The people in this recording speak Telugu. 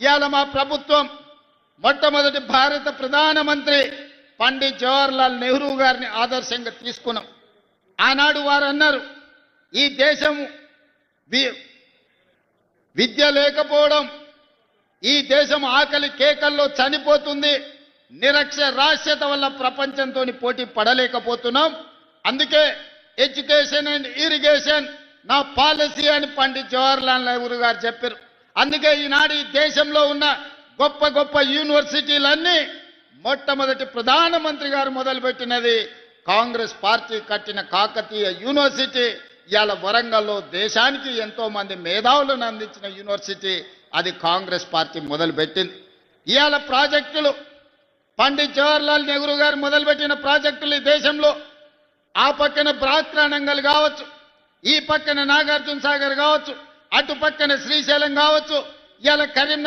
ఇవాళ మా ప్రభుత్వం మొట్టమొదటి భారత ప్రధానమంత్రి పండిత్ జవహర్లాల్ నెహ్రూ గారిని ఆదర్శంగా తీసుకున్నాం. ఆనాడు వారు అన్నారు, ఈ దేశం విద్య లేకపోవడం, ఈ దేశం ఆకలి కేకల్లో చనిపోతుంది, నిరక్షరాస్యత వల్ల ప్రపంచంతో పోటీ పడలేకపోతున్నాం, అందుకే ఎడ్యుకేషన్ అండ్ ఇరిగేషన్ నా పాలసీ అని పండిత్ జవహర్లాల్ నెహ్రూ గారు చెప్పారు. అందుకే ఈనాడు ఈ దేశంలో ఉన్న గొప్ప గొప్ప యూనివర్సిటీలన్నీ మొట్టమొదటి ప్రధానమంత్రి గారు మొదలుపెట్టినది కాంగ్రెస్ పార్టీ కట్టిన కాకతీయ యూనివర్సిటీ. ఇవాళ వరంగల్లో దేశానికి ఎంతో మంది మేధావులను అందించిన యూనివర్సిటీ అది కాంగ్రెస్ పార్టీ మొదలుపెట్టింది. ఇవాళ ప్రాజెక్టులు పండిత్ జవహర్లాల్ నెహ్రూ గారు మొదలుపెట్టిన ప్రాజెక్టులు ఈ దేశంలో ఆ పక్కన బ్రాత్రానంగల్ కావచ్చు, ఈ పక్కన నాగార్జున సాగర్ కావచ్చు, అటు పక్కన శ్రీశైలం కావచ్చు, ఇవాళ కరీంనగర్